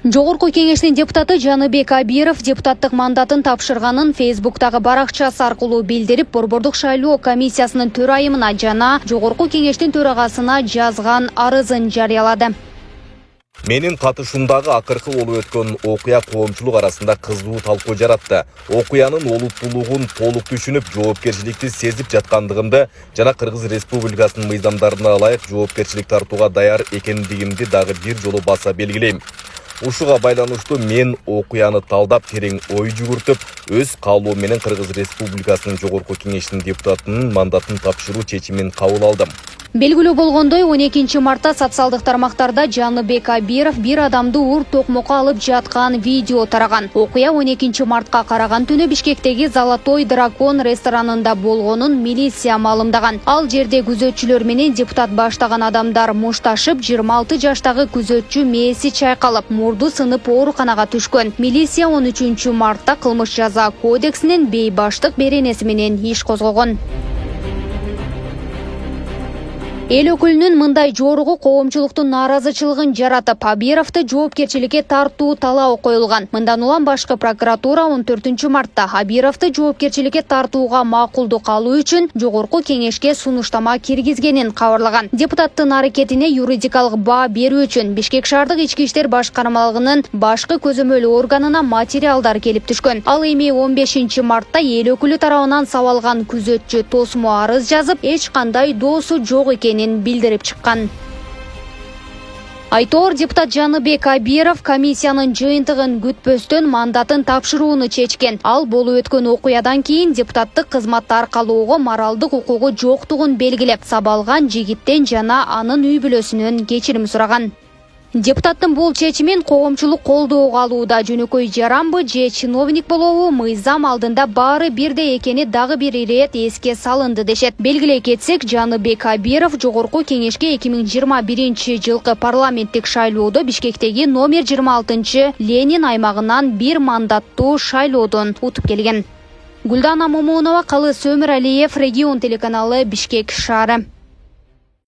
Жогорку кеңештин депутаты Жаныбек Абиров депутаттык мандатын тапшырганын Фейсбуктагы баракчасы аркылуу билдирип, Борбордук шайлоо комиссиясынын төрайымына жана Жогорку кеңештин төрагасына жазган арызын жарыялады. Менин катышуумдагы акыркы болуп өткөн окуя коомчулук арасында кызуу талкуу жаратты. Окуянын олуттуулугун толук түшүнүп, жоопкерчиликти сезип жаткандыгымды жана Кыргыз Республикасынын мыйзамдарына ылайык жоопкерчилик тартууга даяр экендигимди дагы бир жолу баса белгилейм. Ушуга байланыштуу мен окуяны талдап, терең ой жүгүртүп, өз каалоом менен Кыргыз Республикасынын Жогорку кеңештин депутатынын мандатын тапшыруу чечимин кабыл алдым. Белгилүү болгондой, 12 мартта социалдык тармактарда Жаныбек Абиров бир адамды ур токмокко алып жаткан видео тараган. Окуя 12 мартка караган түнү Бишкектеги Золотой дракон ресторанында болгонун милиция маалымдаган. Ал жерде күзөтчүлөр менен депутат баштаган адамдар мушташып, 26 жаштагы күзөтчү мээси чайкалып, мурду сынып ооруканага түшкөн. Милиция 13 мартта кылмыш жаза кодексинин бейбаштык беренеси менен иш козгогон. Эл өкүлүнүн мындай жоругу коомчулуктун нааразычылыгын жаратып, Абировду жоопкерчиликке тартуу талабы коюлган. Мындан улам башкы прокуратура 14 мартта Абировду жоопкерчиликке тартууга макулдук алуу үчүн Жогорку кеңешке сунуштама киргизгенин кабарлаган. Депутаттын аракетине юридикалык баа берүү үчүн Бишкек шаардык ички иштер башкармалыгынын башкы көзөмөл органына материалдар келип түшкөн. Ал эми 15 мартта эл өкүлү тарабынан сабалган күзөтчү тосмо арыз жазып, эч кандай доосу жок экенин билдирип чыккан. Айтор депутат Жаныбек Абиров комиссиянын жыйынтыгын күтпөстөн мандатын тапшырууну чечкен. Ал болуп өткөн окуядан кийин депутаттык кызматты аркалоого моралдык укугу жоктугун белгилеп, сабалган жигиттен жана анын үй бүлөсүнөн кечирим сураган. Депутаттын бул чечимин коомчулук колдоого алууда. Жөнөкөй жарамбы же чиновник болобу, мыйзам алдында баары бирдей экени дагы бир ирет эске салынды дешет. Белгилей кетсек, Жаныбек Абиров Жогорку кеңешке 2021 жылкы парламенттик шайлоодо Бишкектеги номер 26 Ленин аймагынан бир мандаттуу шайлоодон утуп келген. Гүлдана Момунова, Калыс Өмүралиев, Регион телеканалы, Бишкек шаары.